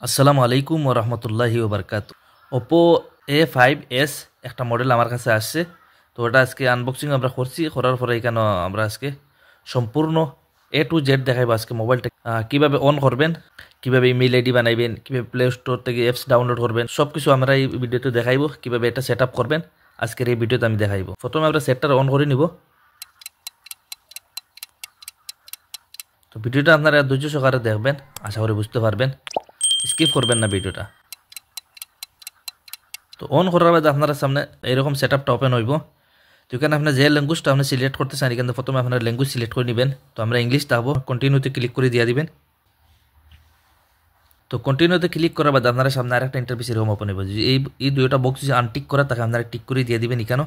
আসসালামু আলাইকুম ওয়া রাহমাতুল্লাহি ওয়া বারাকাতুহু। Oppo A5s একটা মডেল আমার কাছে আসছে। তো ওটা আজকে আনবক্সিং আমরা করছি। করার পরে এখানে আমরা আজকে সম্পূর্ণ A to Z দেখাইবো আজকে মোবাইলটা কিভাবে অন করবেন, কিভাবে ইমেইল আইডি বানাইবেন, কিভাবে প্লে স্টোর থেকে অ্যাপস ডাউনলোড করবেন, সবকিছু আমরা এই ভিডিওতে দেখাইবো। কিভাবে এটা সেটআপ করবেন আজকের এই ভিডিওতে আমি দেখাইবো। প্রথমে আমরা সেটটা অন করে নিব। তো ভিডিওটা আপনারা ধৈর্য সহকারে দেখবেন, আশা করি বুঝতে পারবেন, স্কিপ করবেন না ভিডিওটা। তো অন করার বাদে আপনার সামনে এরকম সেটআপটা ওপেন হইব। তো এখানে আপনি যে ল্যাঙ্গুয়েজটা আপনি সিলেক্ট করতে চান এখানে প্রথমে আপনার ল্যাঙ্গুয়েজ সিলেক্ট করে নেবেন। তো আমরা ইংলিশ থাকবো, কন্টিনিউতে ক্লিক করে দিয়ে দিবেন। তো কন্টিনিউতে ক্লিক করার বাদে আপনার সামনে আরেকটা ইন্টারফেস এরকম ওপেন হইব। এই দুইটা বক্স যদি আনটিক করা তাকে আপনারা টিক করে দিয়ে দিবেন। এখানে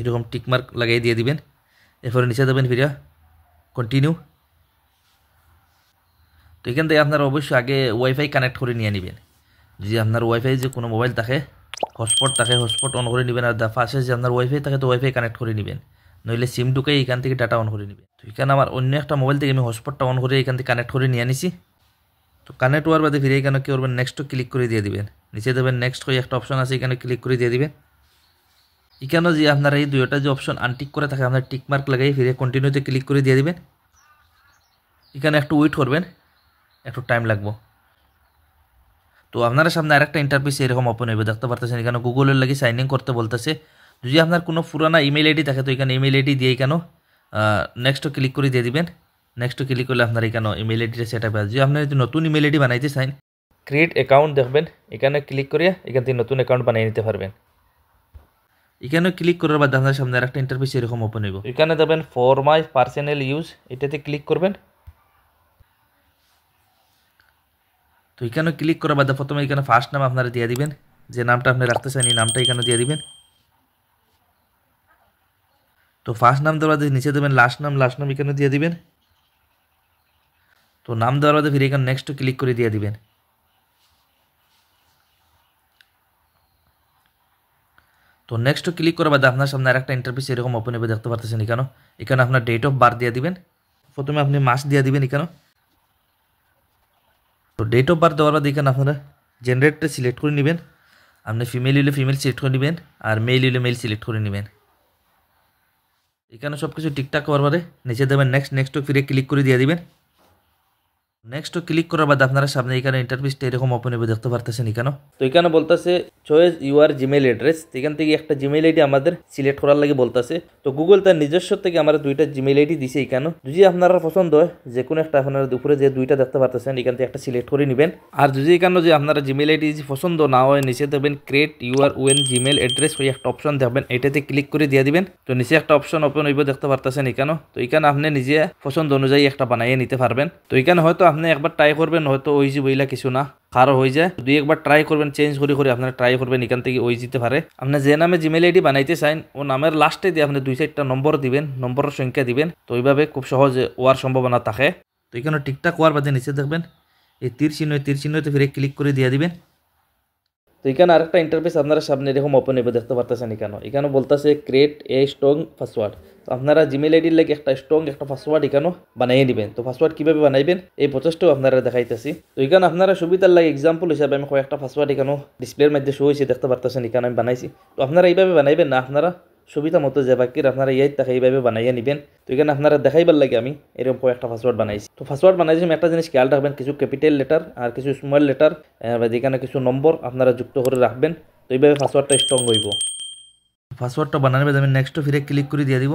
এরকম টিক মার্ক লাগিয়ে দিয়ে দিবেন। এরপরে নিচে দেবেন ফিরে কন্টিনিউ। তো এখান থেকে আপনারা অবশ্যই আগে ওয়াইফাই কানেক্ট করে নিয়ে নেবেন। যদি আপনার ওয়াইফাই যে কোনো মোবাইল থাকে হটস্পট থাকে, হটস্পট অন করে নেবেন। আর ফার্স্টে যে আপনার ওয়াইফাই থাকে তো ওয়াইফাই কানেক্ট করে নেবেন, নইলে সিম ঢুকাই এখান থেকে ডাটা অন করে নেবেন। তো এখানে আমার অন্য একটা মোবাইল থেকে আমি হটস্পটটা অন করে এখান থেকে কানেক্ট করে নিয়ে নিছি। তো কানেক্ট হওয়ার বাদে ফিরে এখানে কী করবেন, নেক্সট ক্লিক করে দিয়ে দিবেন। নিচে দেবেন নেক্সট করে একটা অপশন আছে, এখানে ক্লিক করে দিয়ে দিবেন। এখানেও যে আপনারা এই দুইটা যে অপশন আনটিক করে থাকে আপনার টিক মার্ক লাগাই ফিরে কন্টিনিউতে ক্লিক করে দিয়ে দিবেন। এখানে একটু ওয়েট করবেন, একটু টাইম লাগবো। তো আপনার সামনে আরেকটা ইন্টারফেস এরকম ওপেন হইবে, দেখতে পারতেছেন এখানে গুগলের লাগি সাইন ইন করতে বলতেছে। যদি আপনার কোনো পুরানা ইমেল আইডি থাকে তো এখানে ইমেল আইডি দিয়ে কেন নেক্সট ক্লিক করে দিয়ে দিবেন। নেক্সট ক্লিক করলে আপনার এখানে ইমেল আইডিটা সেট আপ। যদি আপনি যদি নতুন ইমেল আইডি বানাইতে চান ক্রিয়েট অ্যাকাউন্ট দেখবেন, এখানে ক্লিক করে এখান থেকে নতুন অ্যাকাউন্ট বানিয়ে নিতে পারবেন। এখানে ক্লিক করার বাদে আপনার সামনে আরেকটা ইন্টারফেস এরকম ওপেন হইব। এখানে দেবেন ফর মাই পার্সোনাল ইউজ, এটাতে ক্লিক করবেন। তো এখানে ক্লিক করার বাদে প্রথমে এখানে ফার্স্ট নাম আপনারা দিয়ে দিবেন, যে নামটা আপনি রাখতে চান এই নামটা এখানে দিয়ে দিবেন। তো ফার্স্ট নাম দেওয়ার বাদে নিচে দেবেন লাস্ট নাম এখানে দিয়ে দিবেন। তো নাম দেওয়ার বাদে ফিরে এখানে নেক্সট ক্লিক করে দিয়ে দিবেন। তো নেক্সট ক্লিক করার বাদে আপনার সামনে আরেকটা ইন্টারফেস এরকম ওপেন হবে, দেখতে পারতেছেন এখানে। এখানে আপনার ডেট অফ বার্থ দিয়ে দিবেন। প্রথমে আপনি মাস দিয়ে দিবেন এখানে। তো ডেট অফ বার্থ দেওয়ার বাদে এখানে আপনারা জেনারেটটা সিলেক্ট করে নেবেন। আপনি ফিমেল হলে ফিমেল সিলেক্ট করে নেবেন, আর মেল হলে মেল সিলেক্ট করে নেবেন। এখানে সব কিছু ঠিকঠাক হওয়ার পরে নিচে দেবেন নেক্সট ফিরে ক্লিক করে দিয়ে দিবেন। নেক্সট ক্লিক করার বাদে আপনারা সামনে এখানে ইন্টারফেসটা এরকম ওপেন হবে, দেখতে পারতেছেন এখানে। তো এখানে বলতেছে চয়েস ইউর জিমেইল অ্যাড্রেস। এখান থেকে একটা জিমেইল আইডি আমাদের সিলেক্ট করার লাগে বলতেছে। তো গুগল তার নিজস্ব থেকে আমার দুইটা জিমেইল আইডি দিছে এখানে। যদি আপনারা পছন্দ হয় যে কোনো একটা, আপনারা উপরে যে দুইটা দেখতে পারতেছেন এখান থেকে একটা সিলেক্ট করে নেবেন। আর যদি এখানে যে আপনারা জিমেইল আইডি পছন্দ না হয় নিচে দেবেন create your own Gmail address, ওই একটা অপশন দেখবেন, এটাতে ক্লিক করে দিয়ে দিবেন। তো নিচে একটা অপশন ওপেন হইব, দেখতে পারতেছেন এখানে। তো এখানে আপনি নিজে পছন্দ অনুযায়ী একটা বানিয়ে নিতে পারবেন। তো এখানে হয়তো আপনি একবার ট্রাই করবেন, হয়তো ওই যে বইলা কিছু না কারো হয়ে যায়। দুই একবার ট্রাই করবেন, চেঞ্জ করে আপনারা ট্রাই করবেন, এখান থেকে ওই যেতে পারে। আপনি যে নামে জিমেইল আইডি বানাইতে চান ও নামের লাস্টে দিয়ে আপনি 2-4টা নম্বর দিবেন, নম্বরের সংখ্যা দিবেন। তো ওইভাবে খুব সহজে ওয়ার সম্ভাবনা থাকে। তো এখানে ঠিকঠাক ওয়ার বাদে নিচে দেখবেন এই তীর চিহ্নতে ফিরে ক্লিক করে দিয়ে দিবেন। তো এখানে আরেকটা ইন্টারফেস আপনারা সামনে এরকম ওপেন হবে, দেখতে পারতেছেন এখানে বলতেছে ক্রিয়েট এ স্ট্রং পাসওয়ার্ড। তো আপনারা জিমেইল আইডির লাগে একটা স্ট্রং একটা পাসওয়ার্ড এখানে বানিয়ে নেবেন। তো পাসওয়ার্ড কীভাবে বানাইবেন এই প্রচেষ্টাও আপনারা দেখাইতেছি। তো এখানে আপনারা সুবিধার লাগে এক্সাম্পল হিসাবে আমি কয়েকটা পাসওয়ার্ড এখানে ডিসপ্লের মধ্যে শো হয়েছে, দেখতে পারতেছেন এখানে আমি বানাইছি। তো আপনারা এইভাবে বানাইবেন না, আপনারা সুবিধা মতো যে বাকির আপনারা থাকে এইভাবে বানাইয়া নেবেন। তো এখানে আপনারা দেখাইবার লাগে আমি এরকম কয়েকটা পাসওয়ার্ড বানাইছি। তো পাসওয়ার্ড বানাইছি আমি একটা জিনিস খেয়াল রাখবেন, কিছু ক্যাপিটাল লেটার আর কিছু স্মল লেটার, যেখানে কিছু নম্বর আপনারা যুক্ত করে রাখবেন। তো এইভাবে পাসওয়ার্ডটা স্ট্রং হইব। পাসওয়ার্ডটা বানানোর বাদে আমি নেক্সট ফিরে ক্লিক করে দিয়ে দিব।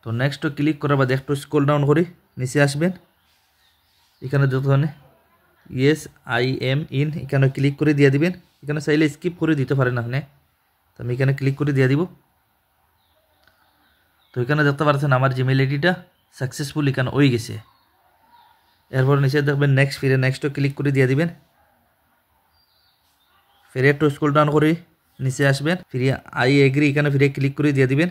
তো নেক্সট ক্লিক করার বাদে একটু স্ক্রল ডাউন করি নিচে আসবেন। এখানে যতক্ষণে ইয়েস আই এম ইন এখানে ক্লিক করে দিয়ে দিবেন। এখানে চাইলে স্কিপ করে দিতে পারেন আপনি। তো আমি এখানে ক্লিক করে দিয়ে দিব। তো এখানে দেখতে পাচ্ছেন আমার জিমেইল আইডিটা সাকসেসফুল এখানে হয়ে গেছে। এরপর নিচে দেখবেন নেক্সট ফিরে নেক্সট ক্লিক করে দিয়ে দিবেন। ফিরে একটু স্ক্রল ডাউন করে নিচে আসবেন, ফিরে আই এগ্রি এখানে ফিরে ক্লিক করে দিয়ে দিবেন।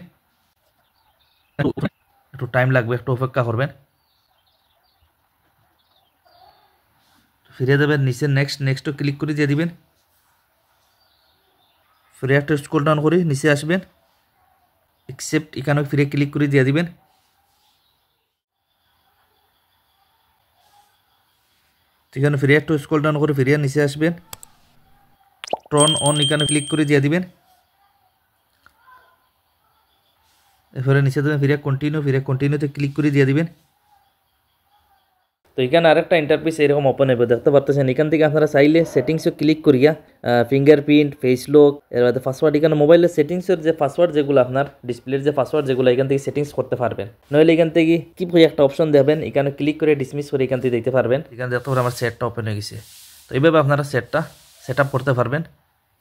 একটু টাইম লাগবে, একটু অপেক্ষা করবেন। ফিরে দেবেন নিচে নেক্সট ক্লিক করে দিয়ে দিবেন। ফিরে একটু স্ক্রল ডাউন করে নিচে আসবেন, অ্যাকসেপ্ট এখানে ফিরে ক্লিক করে দিয়ে দিবেন। তো এখানে ফিরে একটু স্ক্রল ডাউন করে ফিরে নিচে আসবেন, টর্ন অন এখানে ক্লিক করে দিয়ে দিবেন। এরপরে নিচে দেবেন ফিরে কন্টিনিউতে ক্লিক করে দিয়ে দিবেন। তো এখানে আরেকটা ইন্টারফেস এরকম ওপেন হবে, দেখতে পারতেছেন। এখান থেকে আপনারা চাইলে সেটিংসে ক্লিক করিয়া ফিঙ্গারপ্রিন্ট, ফেস লক, এর বাদে পাসওয়ার্ড, এখানে মোবাইলের সেটিংসের যে পাসওয়ার্ড যেগুলো আপনার ডিসপ্লের যে পাসওয়ার্ড যেগুলো এখান থেকে সেটিংস করতে পারবেন। নইলে এখান থেকে কি করে একটা অপশন দেবেন, এখানে ক্লিক করে ডিসমিস করে এখান থেকে দেখতে পারবেন। এখানে দেখতে পারেন আমার সেটটা ওপেন হয়ে গেছে। তো এইভাবে আপনারা সেট আপ করতে পারবেন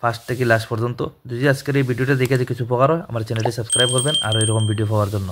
ফার্স্ট থেকে লাস্ট পর্যন্ত। যদি আজকের এই ভিডিওটা দেখে যে কিছু উপকার হয়, আমার চ্যানেলটি সাবস্ক্রাইব করবেন আর এরকম ভিডিও পাওয়ার জন্য।